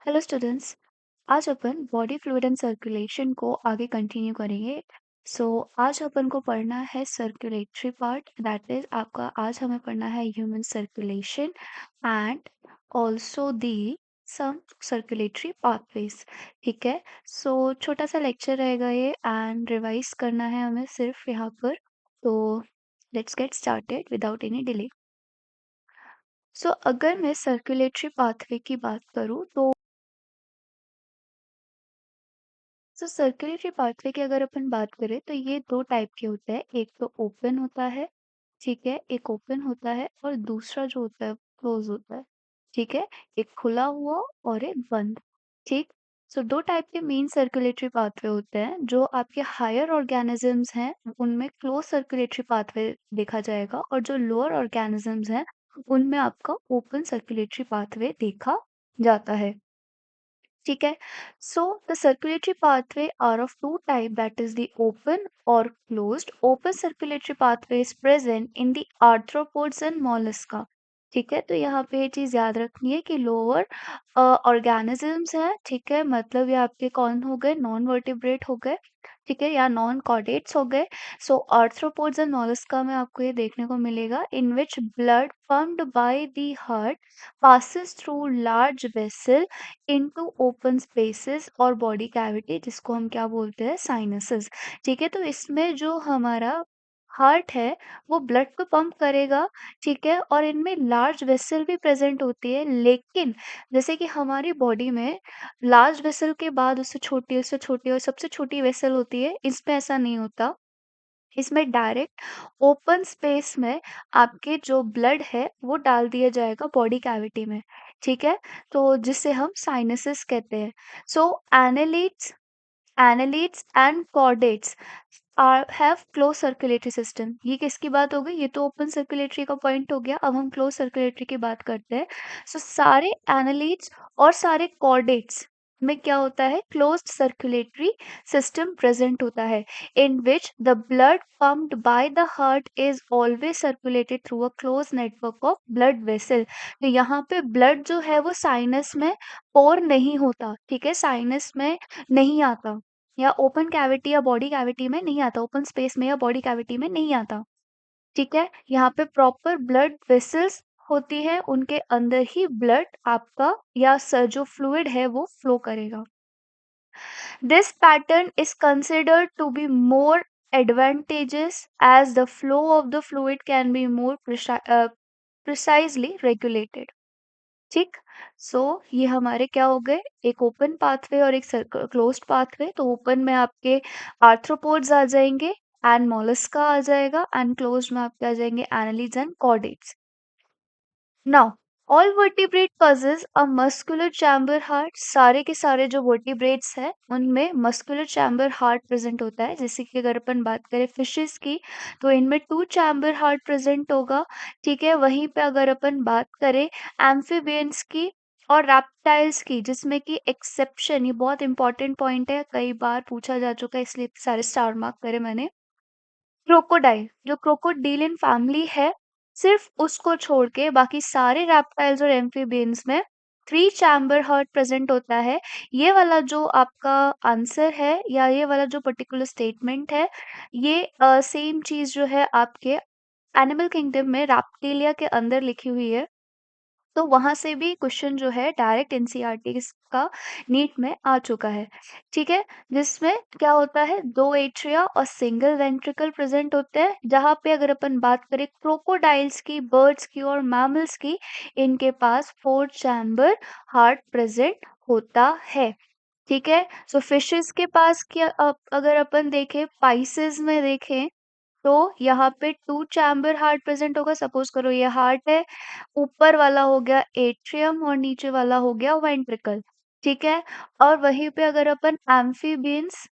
Hello students. आज अपन body fluid and circulation को आगे कंटिन्यू करेंगे। आज अपन को पढ़ना है सर्कुलेटरी पार्ट, दैट इज आपका आज हमें पढ़ना है human circulation and also the some circulatory pathways. ठीक है। छोटा सा लेक्चर रहेगा ये एंड रिवाइज करना है हमें सिर्फ यहाँ पर। तो let's get started without any delay. अगर मैं सर्कुलेटरी पाथवे की बात करूँ तो सर्कुलेटरी पाथवे की अगर अपन बात करें तो ये दो टाइप के होते हैं। एक तो ओपन होता है, ठीक है, एक ओपन होता है और दूसरा जो होता है क्लोज होता है। ठीक है, एक खुला हुआ और एक बंद। ठीक। दो टाइप के मेन सर्कुलेटरी पाथवे होते हैं। जो आपके हायर ऑर्गेनिजम्स हैं उनमें क्लोज सर्कुलेटरी पाथवे देखा जाएगा और जो लोअर ऑर्गेनिजम्स हैं उनमें आपका ओपन सर्कुलेटरी पाथवे देखा जाता है। ठीक है। The circulatory pathway are of two type, that is the open or closed. Open circulatory pathway is present in the arthropods and mollusca. ठीक है, तो यहाँ पे ये चीज याद रखनी है कि लोअर ऑर्गेनिजम्स हैं, ठीक है, मतलब ये आपके कौन हो गए, नॉन वर्टिब्रेट हो गए, ठीक है, या नॉन कॉर्डेट्स हो गए। आर्थ्रोपोड्स एंड mollusca में आपको ये देखने को मिलेगा in which blood pumped by the heart passes through large vessel into open spaces और बॉडी कैविटी, जिसको हम क्या बोलते हैं, साइनसेस। ठीक है, तो इसमें जो हमारा हार्ट है वो ब्लड को पंप करेगा, ठीक है, और इनमें लार्ज वेसल भी प्रेजेंट होती है। लेकिन जैसे कि हमारी बॉडी में लार्ज वेसल के बाद उससे छोटी और सबसे छोटी वेसल होती है, इसमें ऐसा नहीं होता। इसमें डायरेक्ट ओपन स्पेस में आपके जो ब्लड है वो डाल दिया जाएगा बॉडी कैविटी में। ठीक है, तो जिसे हम साइनसेस कहते हैं। So annelids annelids and chordates are have close circulatory system. ये किसकी बात हो गई, ये तो ओपन सर्कुलेटरी का पॉइंट हो गया। अब हम क्लोज सर्कुलेटरी की बात करते हैं। सारे एनालिट्स और सारे कॉर्डेट्स में क्या होता है, क्लोज्ड सर्कुलेटरी सिस्टम प्रेजेंट होता है in which the blood pumped by the heart is always circulated through a closed network of blood vessel। तो यहाँ पे ब्लड जो है वो साइनस में पोर नहीं होता, ठीक है, साइनस में नहीं आता, या ओपन कैविटी या बॉडी कैविटी में नहीं आता, ओपन स्पेस में या बॉडी कैविटी में नहीं आता। ठीक है, यहाँ पे प्रॉपर ब्लड वेसल्स होती है, उनके अंदर ही ब्लड आपका या जो फ्लूइड है वो फ्लो करेगा। This pattern is considered to be more advantageous as the flow of the fluid can be more precisely regulated। ठीक। ये हमारे क्या हो गए, एक ओपन पाथवे और एक क्लोज्ड पाथवे। तो ओपन में आपके आर्थ्रोपोड्स आ जाएंगे एंड मोलस्का आ जाएगा एंड क्लोज्ड में आपके आ जाएंगे annelids and chordates. Now all vertebrate possess a muscular chamber heart. सारे के सारे जो वर्टिब्रेट्स हैं उनमें मस्कुलर चैम्बर हार्ट प्रेजेंट होता है। जैसे कि अगर अपन बात करें फिशेस की तो इनमें टू चैम्बर हार्ट प्रेजेंट होगा। ठीक है, वहीं पे अगर अपन बात करें एम्फीबियंस की और रैप्टाइल्स की, जिसमें कि एक्सेप्शन, ये बहुत इंपॉर्टेंट पॉइंट है, कई बार पूछा जा चुका है इसलिए सारे स्टार मार्क करे मैंने। क्रोकोडाइल, जो क्रोकोडीलियन फैमिली है, सिर्फ उसको छोड़ के बाकी सारे रैप्टाइल्स और एम्फीबियंस में थ्री चैम्बर हार्ट प्रेजेंट होता है। ये वाला जो आपका आंसर है या ये वाला जो पर्टिकुलर स्टेटमेंट है, ये सेम चीज जो है आपके एनिमल किंगडम में रैप्टिलिया के अंदर लिखी हुई है। तो वहां से भी क्वेश्चन जो है डायरेक्ट एनसीईआरटी का नीट में आ चुका है। ठीक है, जिसमें क्या होता है, दो एट्रिया और सिंगल वेंट्रिकल प्रेजेंट होते हैं। जहां पे अगर अपन बात करें क्रोकोडाइल्स की, बर्ड्स की और मैमल्स की, इनके पास फोर चैम्बर हार्ट प्रेजेंट होता है। ठीक है, फिशेस के पास क्या, अगर अपन देखें पाइसेस में देखें तो यहाँ पे टू चैम्बर हार्ट प्रेजेंट होगा। सपोज करो ये हार्ट है, ऊपर वाला हो गया एट्रियम और नीचे वाला हो गया वेंट्रिकल। ठीक है, और वहीं पे अगर अपन एम्फीबियंस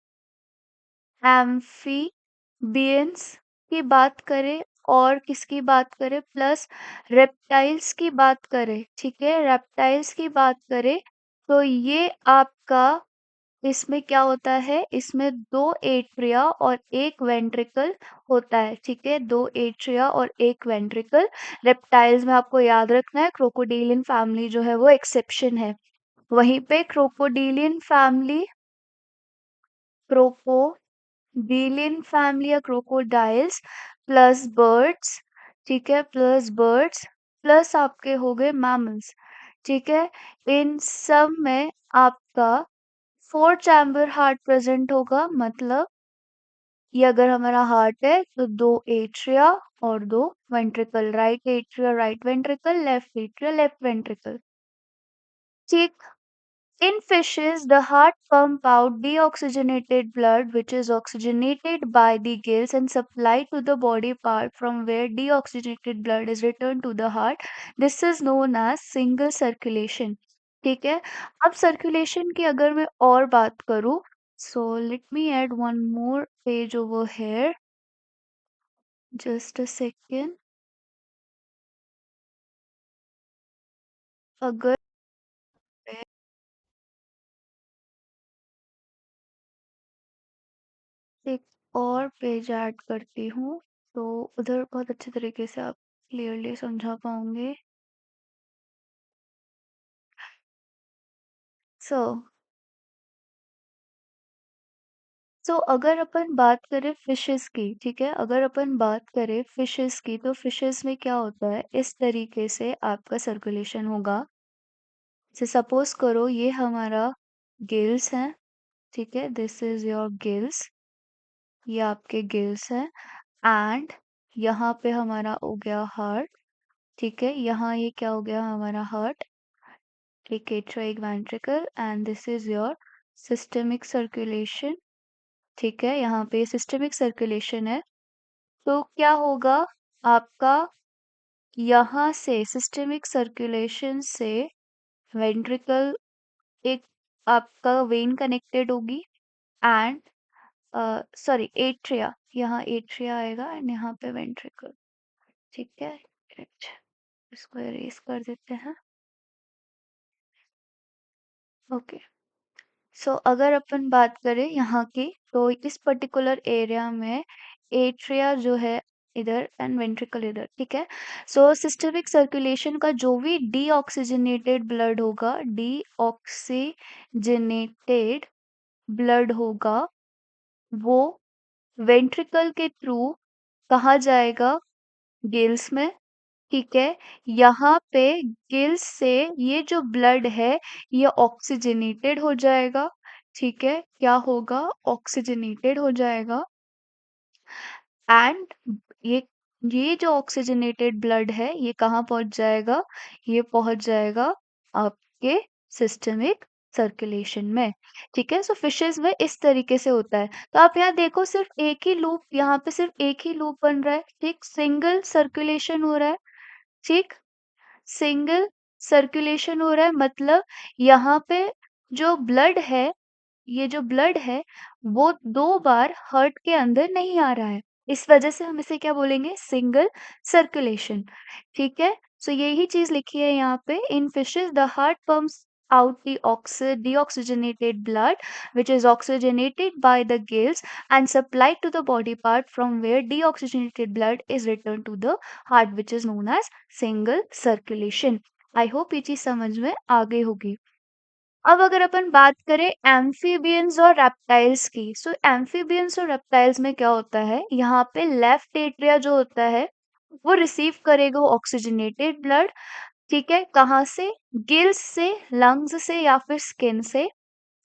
की बात करें और किसकी बात करें, प्लस रेप्टाइल्स की बात करें, ठीक है, रेप्टाइल्स की बात करें, तो ये आपका इसमें क्या होता है, इसमें दो एट्रिया और एक वेंट्रिकल होता है। ठीक है, दो एट्रिया और एक वेंट्रिकल। रेप्टाइल्स में आपको याद रखना है क्रोकोडिलियन फैमिली जो है वो एक्सेप्शन है। वहीं पे क्रोकोडिलियन फैमिली या क्रोकोडाइल्स प्लस बर्ड्स, ठीक है, प्लस बर्ड्स प्लस आपके हो गए मैमल्स, ठीक है। इन सब में आपका 4 चैम्बर हार्ट प्रेजेंट होगा, मतलब ये अगर हमारा हार्ट है तो 2 एट्रिया और 2 ventricle, right atria right ventricle, left atria left ventricle, ठीक। In fishes, the heart pump out deoxygenated blood, which is oxygenated by the gills and supplied to the body part from where deoxygenated blood is returned to the heart. This is known as single circulation. ठीक है। अब circulation की अगर मैं और बात करूं, so let me add one more page over here. Just a second. अगर मैं एक और पेज ऐड करती हूँ तो उधर बहुत अच्छे तरीके से आप क्लियरली समझा पाओगे। सो सो अगर अपन बात करें फिशेस की, ठीक है, अगर अपन बात करें फिशेस की तो फिशेस में क्या होता है, इस तरीके से आपका सर्कुलेशन होगा। से सपोज करो ये हमारा गिल्स है, ठीक है, दिस इज योर गिल्स, ये आपके गिल्स हैं, एंड यहाँ पे हमारा हो गया हार्ट, ठीक है, यहाँ ये क्या हो गया हमारा हार्ट, एक एट्रिया एक ventricle, and this is your systemic circulation, ठीक है, यहाँ पे सिस्टमिक सर्कुलेशन है। तो क्या होगा आपका, यहाँ से सिस्टमिक सर्कुलेशन से वेंट्रिकल, एक आपका वेन कनेक्टेड होगी, एंड सॉरी एट्रिया, यहाँ एट्रिया आएगा एंड यहाँ पे वेंट्रिकल, ठीक है। अच्छा, इसको इरेज कर देते हैं। ओके, सो अगर अपन बात करें यहाँ की तो इस पर्टिकुलर एरिया में एट्रिया जो है इधर एंड वेंट्रिकल इधर, ठीक है। सो सिस्टमिक सर्कुलेशन का जो भी डीऑक्सीजनेटेड ब्लड होगा, डीऑक्सीजनेटेड ब्लड होगा, वो वेंट्रिकल के थ्रू कहाँ जाएगा, गिल्स में, ठीक है। यहाँ पे गिल्स से ये जो ब्लड है ये ऑक्सीजनेटेड हो जाएगा, ठीक है, क्या होगा, ऑक्सीजनेटेड हो जाएगा, एंड ये ये जो ऑक्सीजनेटेड ब्लड है ये कहाँ पहुंच जाएगा, ये पहुंच जाएगा आपके सिस्टमिक सर्कुलेशन में, ठीक है। सो फिशेस में इस तरीके से होता है। तो आप यहाँ देखो सिर्फ एक ही लूप, यहाँ पे सिर्फ एक ही लूप बन रहा है, ठीक, सिंगल सर्कुलेशन हो रहा है, ठीक, सिंगल सर्कुलेशन हो रहा है, मतलब यहाँ पे जो ब्लड है, ये जो ब्लड है वो 2 बार हार्ट के अंदर नहीं आ रहा है, इस वजह से हम इसे क्या बोलेंगे, सिंगल सर्कुलेशन, ठीक है। सो यही चीज लिखी है यहाँ पे, in fishes the heart pumps out the deoxygenated blood which is oxygenated by the gills and supplied to the body part from where deoxygenated blood is returned to the heart, which is known as single circulation. I hope ये चीज समझ में आ गई होगी। अब अगर अपन बात करें एम्फीबियंस और रेप्टाइल्स की, सो एम्फीबियंस और रेप्टाइल्स में क्या होता है, यहाँ पे लेफ्ट एट्रिया जो होता है वो रिसीव करेगा ऑक्सीजनेटेड ब्लड, ठीक है, कहाँ से, गिल्स से, लंग्स से या फिर स्किन से,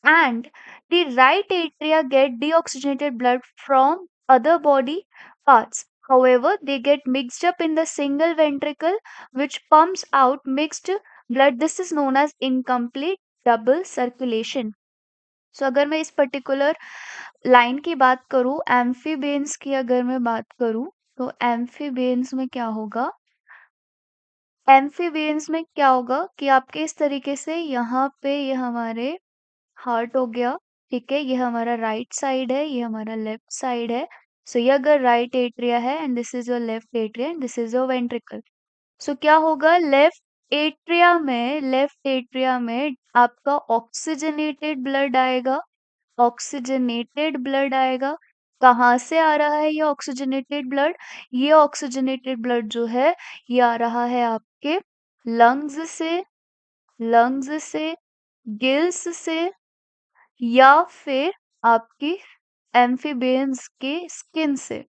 and the right atria get deoxygenated blood from other body parts. However, they get mixed up in the single ventricle which pumps out mixed blood. This is known as incomplete double circulation. So अगर मैं इस particular line की बात करूं, amphibians की अगर मैं बात करूं तो एम्फीबियंस में क्या होगा, एम्फीबियंस में क्या होगा कि आपके इस तरीके से यहाँ पे ये हमारे हार्ट हो गया, ठीक है, ये हमारा राइट साइड है, ये हमारा लेफ्ट साइड है। सो ये अगर राइट एट्रिया है and this is your left atria and this is your ventricle, so क्या होगा, लेफ्ट एट्रिया में आपका ऑक्सीजनेटेड ब्लड आएगा, ऑक्सीजनेटेड ब्लड आएगा, कहाँ से आ रहा है ये ऑक्सीजनेटेड ब्लड, ये ऑक्सीजनेटेड ब्लड जो है ये आ रहा है आपके लंग्स से, लंग्स से गिल्स से या फिर आपकी एम्फीबियंस के स्किन से,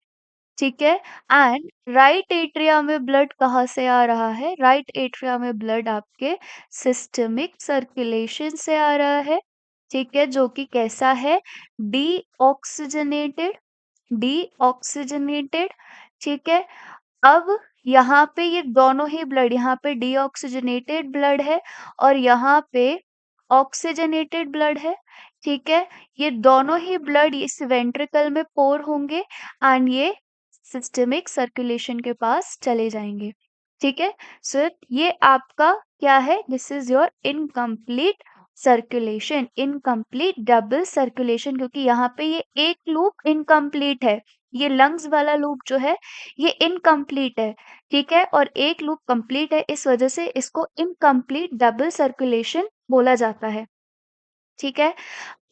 ठीक है। एंड राइट एट्रिया में ब्लड कहाँ से आ रहा है? राइट एट्रिया में ब्लड आपके सिस्टमिक सर्कुलेशन से आ रहा है, ठीक है, जो कि कैसा है? डीऑक्सीजनेटेड, डीऑक्सीजनेटेड, ठीक है। अब यहाँ पे ये दोनों ही ब्लड, यहाँ पे डीऑक्सीजनेटेड ब्लड है और यहाँ पे ऑक्सीजनेटेड ब्लड है, ठीक है। ये दोनों ही ब्लड इस वेंट्रिकल में पोर होंगे एंड ये सिस्टमिक सर्कुलेशन के पास चले जाएंगे, ठीक है। सो ये आपका क्या है? This is your incomplete circulation, incomplete double circulation, क्योंकि यहाँ पे ये एक लूप इनकम्प्लीट है, ये लंग्स वाला लूप जो है ये इनकम्प्लीट है, ठीक है, और एक लूप कंप्लीट है, इस वजह से इसको इनकम्प्लीट डबल सर्कुलेशन बोला जाता है, ठीक है।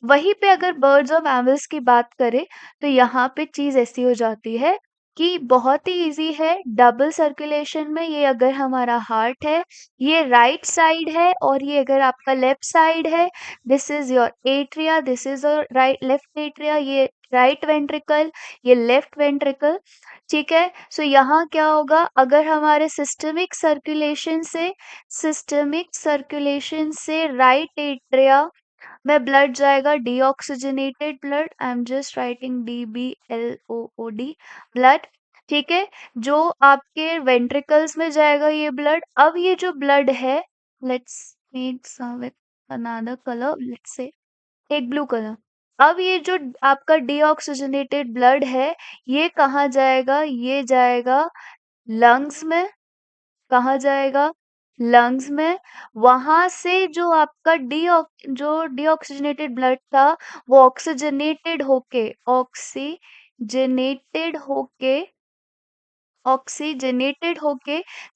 वहीं पे अगर बर्ड्स और मैमल्स की बात करें तो यहाँ पे चीज ऐसी हो जाती है कि बहुत ही इजी है डबल सर्कुलेशन में। ये अगर हमारा हार्ट है, ये राइट साइड है, और ये अगर आपका लेफ्ट साइड है, this is your atria, this is your right left atria, ये राइट वेंट्रिकल, ये लेफ्ट वेंट्रिकल, ठीक है। सो यहाँ क्या होगा? अगर हमारे सिस्टमिक सर्कुलेशन से राइट एट्रिया में ब्लड जाएगा, deoxygenated blood, I am just writing DBLOOD, blood, ठीक है, जो आपके वेंट्रिकल्स में जाएगा ये ब्लड। अब ये जो ब्लड है, let's make some with another colour, let's say एक ब्लू कलर। अब ये जो आपका डीऑक्सीजनेटेड ब्लड है, ये कहाँ जाएगा? ये जाएगा लंग्स में। कहाँ जाएगा? लंग्स में। वहां से जो आपका डीऑक्सीजनेटेड ब्लड था, वो ऑक्सीजनेटेड होके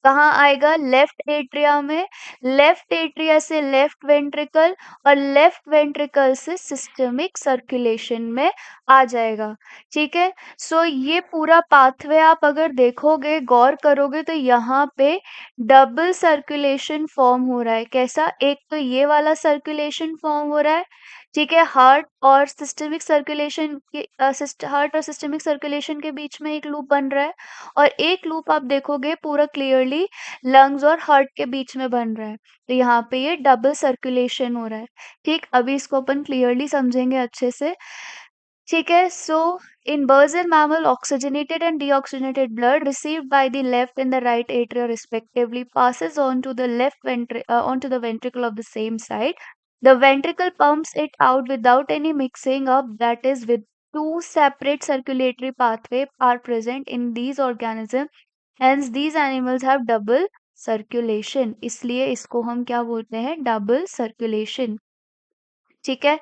कहाँ आएगा? लेफ्ट एट्रिया में। लेफ्ट एट्रिया से लेफ्ट वेंट्रिकल, और लेफ्ट वेंट्रिकल से सिस्टमिक सर्कुलेशन में आ जाएगा, ठीक है। सो ये पूरा पाथवे आप अगर देखोगे, गौर करोगे, तो यहाँ पे डबल सर्कुलेशन फॉर्म हो रहा है। कैसा? एक तो ये वाला सर्कुलेशन फॉर्म हो रहा है, ठीक है, हार्ट और सिस्टमिक सर्कुलेशन के बीच में एक लूप बन रहा है, और एक लूप आप देखोगे पूरा क्लियरली लंग्स और हार्ट के बीच में बन रहा है। तो यहाँ पे ये डबल सर्कुलेशन हो रहा है, ठीक। अभी इसको अपन क्लियरली समझेंगे अच्छे से, ठीक है। सो in birds and mammal, oxygenated and deoxygenated blood received by the left and the right atria respectively passes on to the onto the ventricle of the same side. The ventricle pumps it out without any mixing up, that is, with two separate circulatory pathways are present in these organisms. Hence, these animals have double circulation. इसलिए इसको हम क्या बोलते हैं? Double circulation, ठीक है।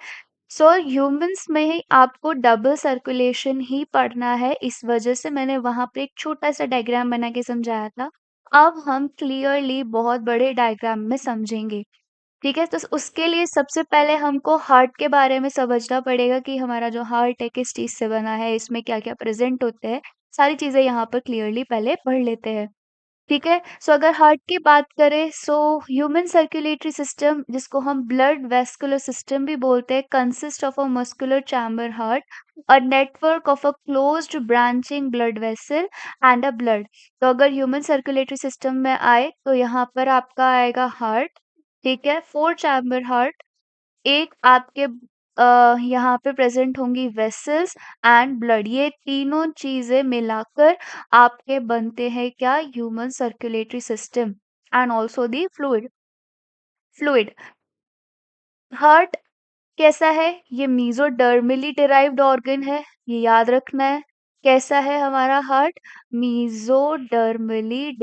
So humans में ही आपको डबल सर्कुलेशन ही पढ़ना है, इस वजह से मैंने वहां पे एक छोटा सा डायग्राम बना के समझाया था। अब हम क्लियरली बहुत बड़े डायग्राम में समझेंगे, ठीक है। तो उसके लिए सबसे पहले हमको हार्ट के बारे में समझना पड़ेगा कि हमारा जो हार्ट है किस चीज से बना है, इसमें क्या क्या प्रेजेंट होते हैं, सारी चीजें यहाँ पर क्लियरली पहले पढ़ लेते हैं, ठीक है। सो अगर हार्ट की बात करें, सो ह्यूमन सर्कुलेटरी सिस्टम, जिसको हम ब्लड वेस्कुलर सिस्टम भी बोलते हैं, consist of a muscular chamber heart, a network of a closed branching blood vessel and a blood. तो अगर ह्यूमन सर्कुलेटरी सिस्टम में आए तो यहाँ पर आपका आएगा हार्ट, ठीक है, फोर चैम्बर हार्ट, एक आपके यहाँ पे प्रेजेंट होंगी वेसल्स एंड ब्लड, ये तीनों चीजें मिलाकर आपके बनते हैं क्या? Human circulatory system and also the fluid. Heart कैसा है? ये मीजोडर्मली डिराइव्ड ऑर्गन है, ये याद रखना है। कैसा है हमारा हार्ट? मीजोडर्मली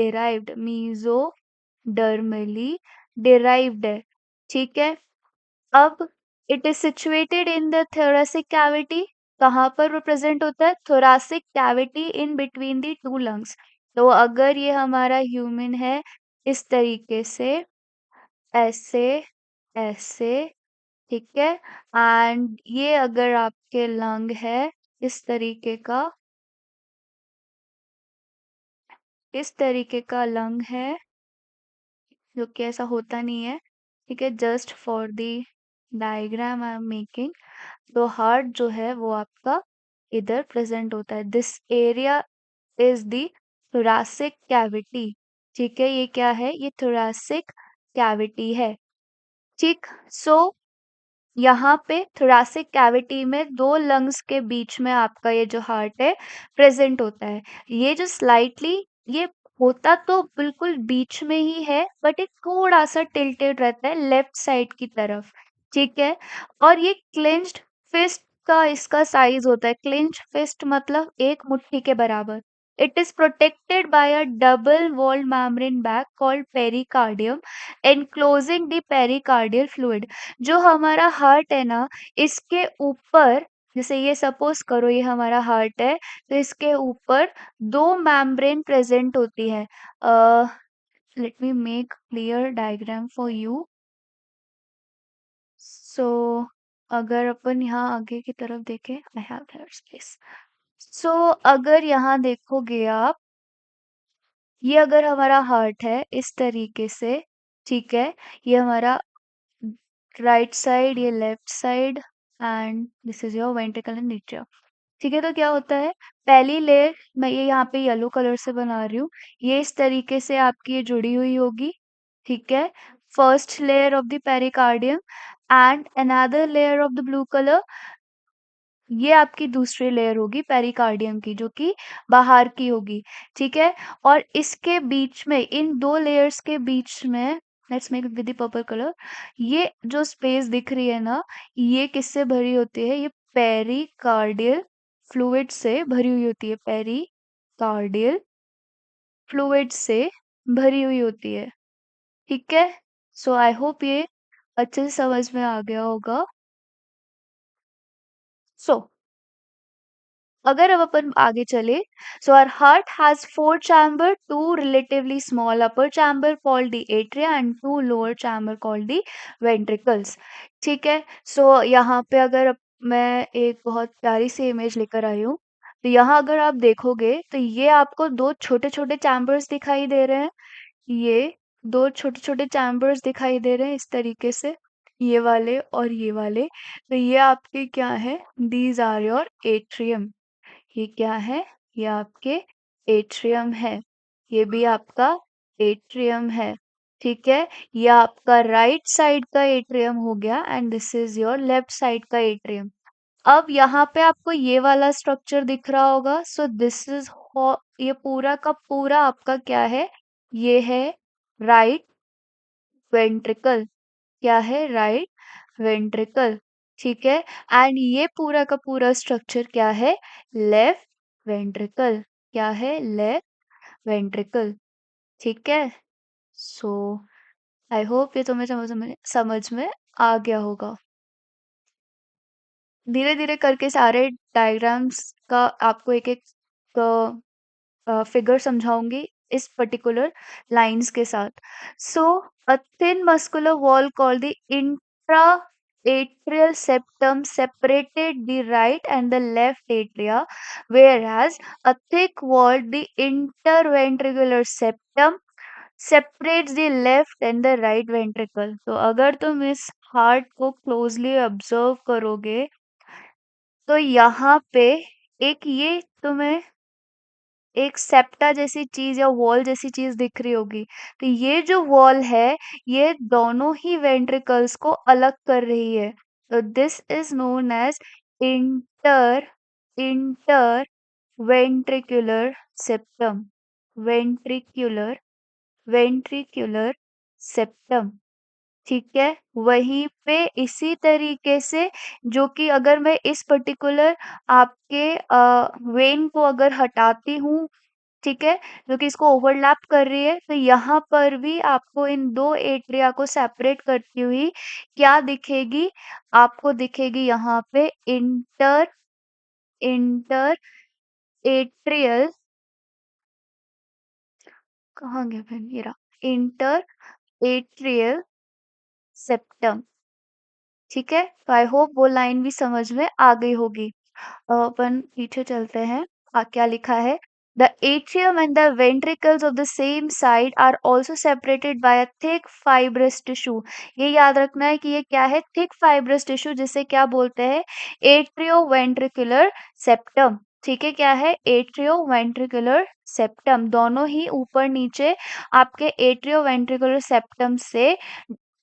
डिराइव्ड है, ठीक है। अब it is situated in the thoracic cavity. कहाँ पर वो प्रेजेंट होता है? Thoracic cavity in between the two lungs. तो अगर ये हमारा ह्यूमन है, इस तरीके से, ऐसे, ऐसे, ठीक है, एंड ये अगर आपके लंग है, इस तरीके का, इस तरीके का लंग है, जो कि ऐसा होता नहीं है, ठीक है, just for the diagram I am making, तो हार्ट जो है वो आपका इधर प्रेजेंट होता है। This area is the thoracic cavity. ठीक है, ये क्या है? ये थोरैसिक कैविटी है। ठीक। सो यहाँ पे थोरैसिक कैविटी में दो लंग्स के बीच में आपका ये जो हार्ट है प्रेजेंट होता है। ये जो स्लाइटली, ये होता तो बिल्कुल बीच में ही है, बट ये थोड़ा सा टिल्टेड रहता है लेफ्ट साइड की तरफ। ठीक है। और ये क्लेंच्ड फिस्ट का इसका साइज होता है। क्लेंच्ड फिस्ट मतलब एक मुट्ठी के बराबर। It is protected by a double walled membrane bag called pericardium enclosing the pericardial fluid. जो हमारा हार्ट है ना, इसके ऊपर, जैसे ये सपोज करो ये हमारा हार्ट है, तो इसके ऊपर दो मेम्ब्रेन प्रेजेंट होती है। Let me make clear diagram for you. So अगर अपन यहाँ आगे की तरफ देखें, I have that space. So अगर यहाँ देखोगे आप, ये अगर हमारा हार्ट है इस तरीके से, ठीक है, ये हमारा राइट साइड, ये left side, and this is your ventricle and atrium. ठीक है, तो क्या होता है, पहली लेयर मैं ये यहाँ पे येलो कलर से बना रही हूँ, ये इस तरीके से आपकी ये जुड़ी हुई होगी। ठीक है। First layer of the pericardium and another layer of the blue colour, ये आपकी दूसरी लेयर होगी पेरिकार्डियम की, जो कि बाहर की होगी। ठीक है। और इसके बीच में, इन दो लेयर्स के बीच में, let's make with the purple colour, ये जो स्पेस दिख रही है ना, ये किससे भरी होती है? ये पेरिकार्डियल फ्लूइड से भरी हुई होती है। पेरिकार्डियल फ्लूइड से भरी हुई होती है। ठीक है। सो आई होप ये अच्छे से समझ में आ गया होगा। सो अगर अब अपन आगे चले, so our heart has four chamber, two relatively small upper chamber called the atria and two lower chamber called the ventricles. ठीक है। सो यहाँ पे अगर मैं एक बहुत प्यारी सी इमेज लेकर आई हूँ, तो यहाँ अगर आप देखोगे तो ये आपको दो छोटे छोटे चैम्बर्स दिखाई दे रहे हैं। ये दो छोटे छोटे चैम्बर्स दिखाई दे रहे हैं इस तरीके से, ये वाले और ये वाले। तो ये आपके क्या है? These are your atrium. ये क्या है? ये आपके एट्रियम है। ये भी आपका एट्रियम है। ठीक है। ये आपका राइट साइड का एट्रियम हो गया and this is your left side का एट्रियम। अब यहाँ पे आपको ये वाला स्ट्रक्चर दिख रहा होगा। सो दिस इज, ये पूरा का पूरा आपका क्या है? ये है राइट वेंट्रिकल। क्या है? Right ventricle. ठीक है। एंड ये पूरा का पूरा स्ट्रक्चर क्या है? Left ventricle. क्या है? Left ventricle. ठीक है। सो आई होप ये तुम्हें समझ में आ गया होगा। धीरे धीरे करके सारे डायग्राम्स का आपको एक एक फिगर समझाऊंगी इस पर्टिकुलर लाइंस के साथ। So a thin muscular wall called the intra atrial septum separated the right and the left atria, whereas a thick wall, the interventricular septum, separates the left and the right ventricle. तो अगर तुम इस heart को closely observe करोगे, तो यहाँ पे एक ये तुम्हें एक सेप्टा जैसी चीज या वॉल जैसी चीज दिख रही होगी। तो ये जो वॉल है, ये दोनों ही वेंट्रिकल्स को अलग कर रही है। तो this is known as inter inter ventricular septum. Ventricular ventricular septum. ठीक है। वहीं पे इसी तरीके से, जो कि अगर मैं इस पर्टिकुलर आपके वेन को अगर हटाती हूँ, ठीक है, जो कि इसको ओवरलैप कर रही है, तो यहाँ पर भी आपको इन दो एट्रिया को सेपरेट करती हुई क्या दिखेगी? आपको दिखेगी यहाँ पे इंटर इंटर एट्रियल, कहाँ गया फिर ये रहा, इंटर एट्रियल सेप्टम। ठीक है। तो आई होप वो लाइन भी समझ में आ गई होगी। अपन पीछे चलते हैं। क्या लिखा है? The atrium and the ventricles of the same side are also separated by a thick fibrous tissue. ये याद रखना है कि ये क्या है, thick fibrous tissue, जिसे क्या बोलते हैं, एट्रियोवेंट्रिकुलर सेप्टम। ठीक है, क्या है, एट्रियोवेंट्रिकुलर सेप्टम, दोनों ही ऊपर नीचे आपके एट्रियोवेंट्रिकुलर सेप्टम से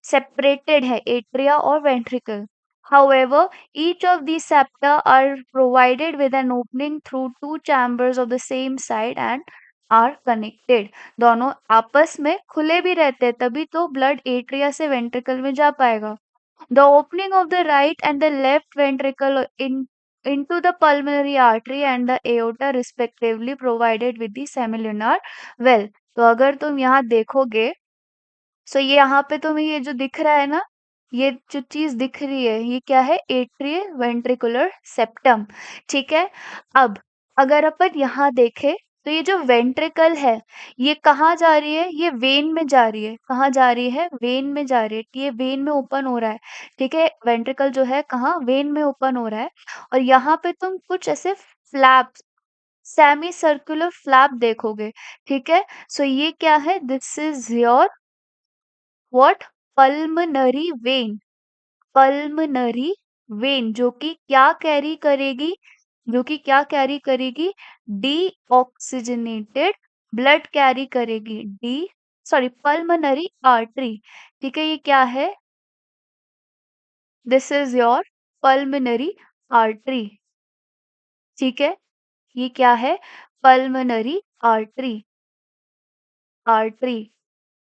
separated है, एट्रिया और ventricle. However, each of these septa are provided with an opening through two chambers of the same side and are connected. दोनों आपस में खुले भी रहते हैं, तभी तो ब्लड एट्रिया से वेंट्रिकल में जा पाएगा। The opening of the right and the left ventricle into the pulmonary artery and the aorta respectively provided with the semilunar well. तो अगर तुम यहाँ देखोगे, सो ये यहाँ पे तुम्हें ये जो दिख रहा है ना, ये जो चीज दिख रही है, ये क्या है, एट्रियल वेंट्रिकुलर सेप्टम। ठीक है, अब अगर अपन यहाँ देखें तो ये जो वेंट्रिकल है, ये कहाँ जा रही है, ये वेन में जा रही है। कहाँ जा रही है, वेन में जा रही है, ये वेन में ओपन हो रहा है। ठीक है, वेंट्रिकल जो है कहाँ, वेन में ओपन हो रहा है। और यहाँ पे तुम कुछ ऐसे फ्लैप, सेमी सर्कुलर फ्लैप देखोगे। ठीक है, सो ये क्या है, this is your what, pulmonary when. Pulmonary when जो कि क्या कैरी करेगी, जो कि क्या कैरी करेगी, डीऑक्सीजनेटेड ब्लड कैरी करेगी। D sorry, pulmonary artery. ठीक है, ये क्या है, this is your pulmonary artery. ठीक है, ये क्या है, पल्मनरी आर्टरी, आर्टरी।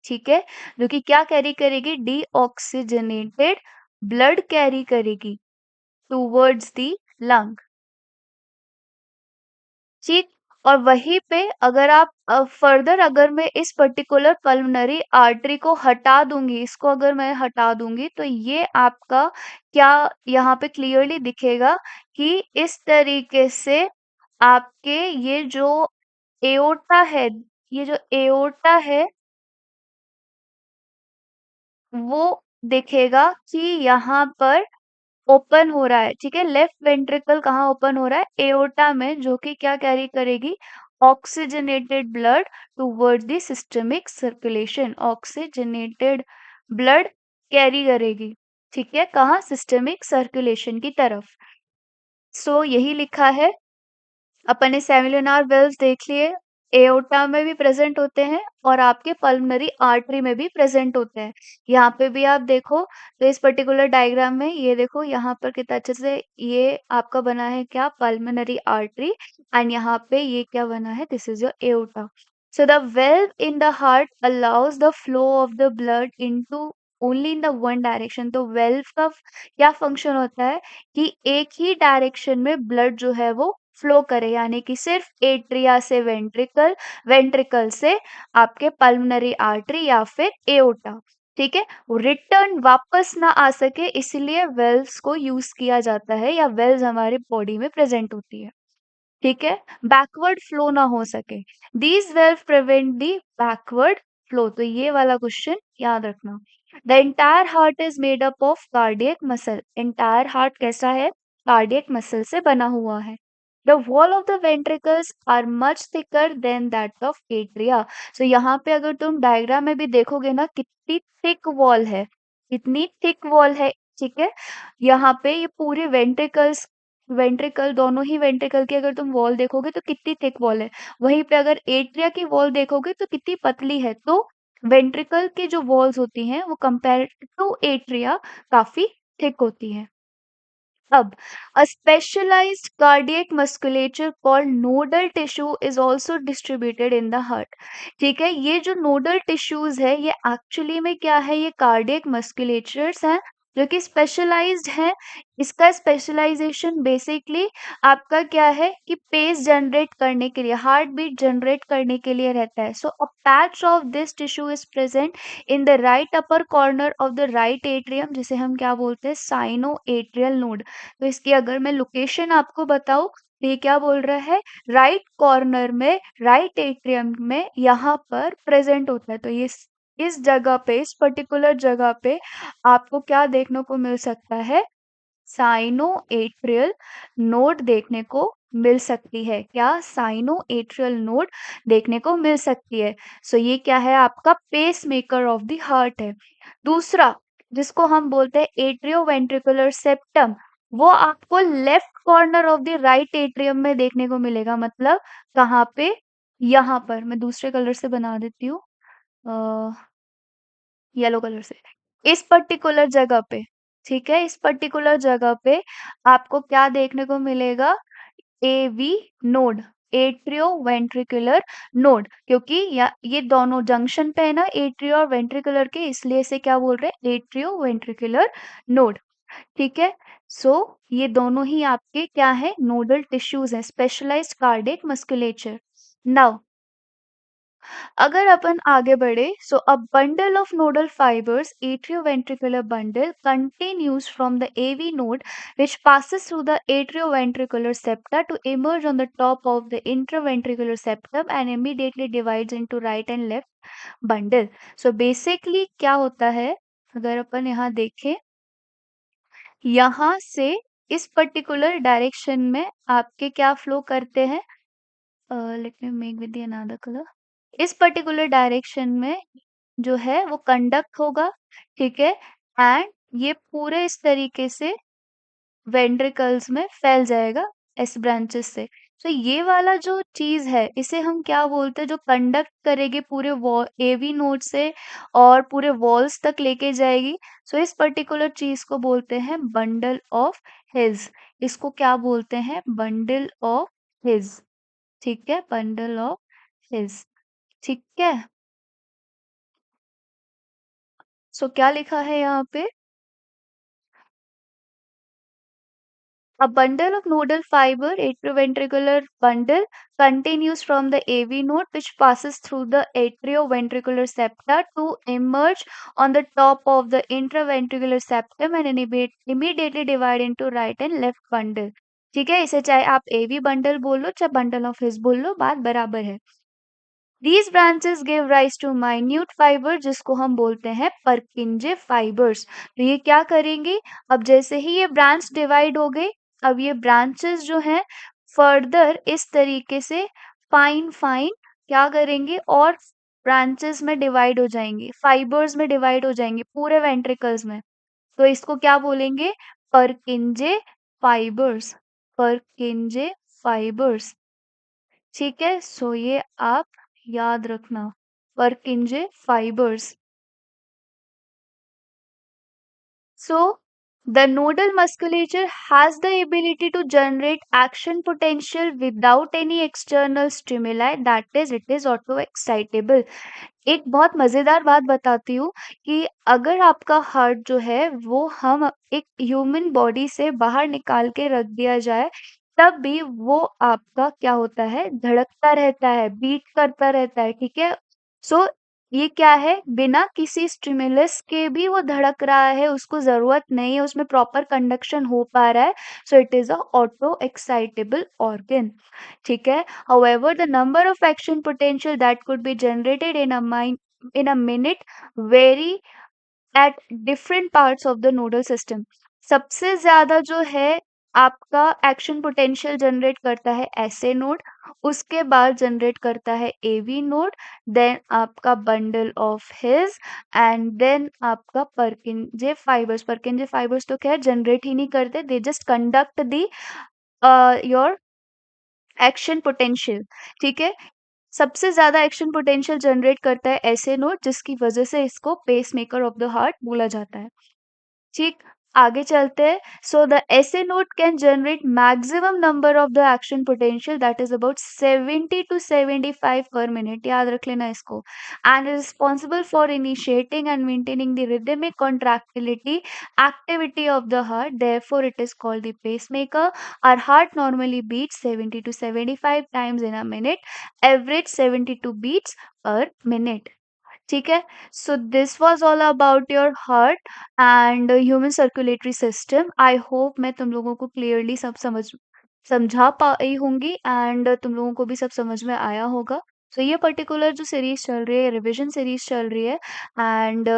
ठीक है, जो कि क्या कैरी करेगी, डीऑक्सीजनेटेड ब्लड कैरी करेगी टूवर्ड्स दी लंग। ठीक, और वहीं पे अगर आप फर्दर, अगर मैं इस पर्टिकुलर पल्मनरी आर्टरी को हटा दूंगी, इसको अगर मैं हटा दूंगी, तो ये आपका क्या यहाँ पे क्लियरली दिखेगा कि इस तरीके से आपके ये जो एओर्टा है, ये जो एओर्टा है वो दिखेगा कि यहाँ पर ओपन हो रहा है। ठीक है, लेफ्ट वेंट्रिकल कहाँ ओपन हो रहा है, एओर्टा में, जो कि क्या कैरी करेगी, oxygenated blood towards the systemic circulation. Oxygenated blood carry करेगी। ठीक है, कहाँ, सिस्टमिक सर्कुलेशन की तरफ। सो यही लिखा है, अपन ने सेमिलुनार वेल्स देख लिए, एओर्टा में भी प्रेजेंट होते हैं और आपके पल्मनरी आर्टरी में भी प्रेजेंट होते हैं। यहाँ पे भी आप देखो तो इस पर्टिकुलर डायग्राम में ये देखो, यहाँ पर कितना अच्छे से ये आपका बना है, क्या, पल्मनरी आर्टरी, एंड यहाँ पे ये क्या बना है, this is your aorta. So the valve in the heart allows the flow of the blood into only in the one direction. तो वेल्व का क्या फंक्शन होता है कि एक ही डायरेक्शन में ब्लड जो है वो फ्लो करे, यानी कि सिर्फ एट्रिया से वेंट्रिकल, वेंट्रिकल से आपके पल्मनरी आर्टरी या फिर एओर्टा। ठीक है, वो रिटर्न वापस ना आ सके, इसलिए वेल्व्स को यूज किया जाता है, या वेल्व्स हमारे बॉडी में प्रेजेंट होती है। ठीक है, बैकवर्ड फ्लो ना हो सके, these valve prevent the backward flow. तो ये वाला क्वेश्चन याद रखना। The entire heart is made up of cardiac muscle. Entire heart कैसा है, कार्डियक मसल से बना हुआ है। The wall of the ventricles are much thicker than that of atria. So यहाँ पे अगर तुम डायग्राम में भी देखोगे ना, कितनी थिक वॉल है, कितनी थिक वॉल है। ठीक है, यहाँ पे ये पूरे वेंट्रिकल्स, वेंट्रिकल, दोनों ही वेंट्रिकल की अगर तुम वॉल देखोगे तो कितनी थिक वॉल है। वहीं पे अगर एट्रिया की वॉल देखोगे तो कितनी पतली है। तो वेंट्रिकल की जो वॉल्स होती हैं वो कंपेयर टू एट्रिया काफी थिक होती है। अब a specialized cardiac musculature called nodal tissue is also distributed in the heart। ठीक है, ये जो नोडल टिश्यूज है, ये एक्चुअली में क्या है, ये कार्डियक मस्कुलेचर्स हैं जो कि स्पेशलाइज्ड हैं। इसका स्पेशलाइजेशन बेसिकली आपका क्या है कि पेस जनरेट करने के लिए, हार्ट बीट जनरेट करने के लिए रहता है। So a patch of this tissue is present in the right upper corner of the right atrium, जिसे हम क्या बोलते हैं, साइनो एट्रियल नोड। तो इसकी अगर मैं लोकेशन आपको बताऊं तो ये क्या बोल रहा है, राइट कॉर्नर में, राइट एट्रियम में यहाँ पर प्रेजेंट होता है। तो ये इस जगह पे, इस पर्टिकुलर जगह पे आपको क्या देखने को मिल सकता है, साइनो एट्रियल नोड देखने को मिल सकती है। क्या? साइनो एट्रियल नोड देखने को मिल सकती है। सो ये क्या है? आपका pacemaker of the heart है। दूसरा, जिसको हम बोलते हैं एट्रियोवेंट्रिकुलर सेप्टम, वो आपको left corner of the right atrium में देखने को मिलेगा। मतलब कहाँ पे? यहाँ पर। मैं दूसरे कलर से बना देती हूँ, येलो कलर से। इस पर्टिकुलर जगह पे, ठीक है, इस पर्टिकुलर जगह पे आपको क्या देखने को मिलेगा? AV node, atrio ventricular node, क्योंकि ये दोनों जंक्शन पे है ना एट्रियो और वेंट्रिकुलर के, इसलिए इसे क्या बोल रहे हैं? Atrio ventricular node. ठीक है। सो ये दोनों ही आपके क्या है? नोडल टिश्यूज हैं, स्पेशलाइज्ड कार्डियक मस्कुलेचर। नाउ अगर अपन आगे बढ़े, so a bundle of nodal fibers, atrioventricular bundle, continues from the AV node, which passes through the atrioventricular septa to emerge on the top of the intraventricular septum and immediately divides into right and left bundle. So basically क्या होता है? अगर अपन यहाँ देखें, यहाँ से इस पर्टिकुलर डायरेक्शन में आपके क्या फ्लो करते हैं? Late me make with another colour. इस पर्टिकुलर डायरेक्शन में जो है वो कंडक्ट होगा, ठीक है, एंड ये पूरे इस तरीके से वेंट्रिकल्स में फैल जाएगा एस ब्रांचेस से। तो ये वाला जो चीज है इसे हम क्या बोलते हैं? जो कंडक्ट करेगी पूरे एवी नोड से और पूरे वॉल्स तक लेके जाएगी, सो इस पर्टिकुलर चीज को बोलते हैं बंडल ऑफ हिज। इसको क्या बोलते हैं? Bundle of his. ठीक है, बंडल ऑफ हिज। ठीक है। सो क्या लिखा है यहाँ पे? A bundle of nodal fiber, atrioventricular bundle, continues from the AV node which passes through the atrioventricular septa to emerge on the top of the intraventricular septum and immediately divide into right and left bundle. ठीक है, इसे चाहे आप AV bundle बोल लो चाहे bundle of his बोल लो, बात बराबर है। These branches give rise to minute fiber जिसको हम बोलते हैं परकिंजे फाइबर्स। तो ये क्या करेंगे? अब जैसे ही ये ब्रांच डिवाइड हो गई, अब ये ब्रांचेस जो हैं फर्दर इस तरीके से फाइन फाइन क्या करेंगे? और ब्रांचेस में डिवाइड हो जाएंगे, फाइबर्स में डिवाइड हो जाएंगे पूरे वेंट्रिकल्स में। तो इसको क्या बोलेंगे? परकिंजे फाइबर्स। परकिंजे फाइबर्स। ठीक है, सो ये आप याद रखना, परकिंजे fibres. So, the nodal musculature has the ability to generate action potential without any external stimuli, that is, it is auto-excitable. एक बहुत मजेदार बात बताती हूँ कि अगर आपका हार्ट जो है वो हम एक ह्यूमन बॉडी से बाहर निकाल के रख दिया जाए, तब भी वो आपका क्या होता है? धड़कता रहता है, बीट करता रहता है। ठीक है। सो ये क्या है? बिना किसी स्टिमुलस के भी वो धड़क रहा है, उसको जरूरत नहीं है, उसमें प्रॉपर कंडक्शन हो पा रहा है। So it is a auto excitable organ. ठीक है। However, the number of action potential that could be generated in a minute vary at different parts of the nodal system. सबसे ज्यादा जो है आपका एक्शन पोटेंशियल जनरेट करता है SA node, उसके बाद जनरेट करता है एवी नोड, देन आपका bundle of His, and then आपका परकिंजे फाइबर्स। परकिंजे फाइबर्स तो खैर जनरेट ही नहीं करते, they just conduct the your action potential. ठीक है। सबसे ज्यादा एक्शन पोटेंशियल जनरेट करता है ऐसे नोड, जिसकी वजह से इसको pacemaker of the heart बोला जाता है। ठीक। आगे चलते हैं। So the SA node can generate maximum number of the action potential, that is about 70 to 75 per minute, याद रख लेना इसको, and is responsible for initiating and maintaining the rhythmic contractility activity of the heart, therefore it is called the pacemaker. Our heart normally beats 70 to 75 times in a minute, average 72 beats per minute. ठीक है। So this was all about your heart and human circulatory system. I hope मैं तुम लोगों को clearly सब समझा पाई होंगी and तुम लोगों को भी सब समझ में आया होगा। तो ये पर्टिकुलर जो सीरीज चल रही है, रिविजन सीरीज चल रही है, एंड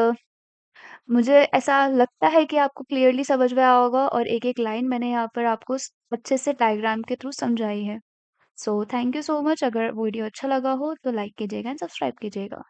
मुझे ऐसा लगता है कि आपको क्लियरली समझ में आया होगा और एक-एक लाइन मैंने यहाँ पर आपको स अच्छे से डायग्राम के थ्रू समझाई है। So thank you so much. अगर वीडियो अच्छा लगा हो तो लाइक कीजिएगा एंड सब्सक्राइब कीजिएगा।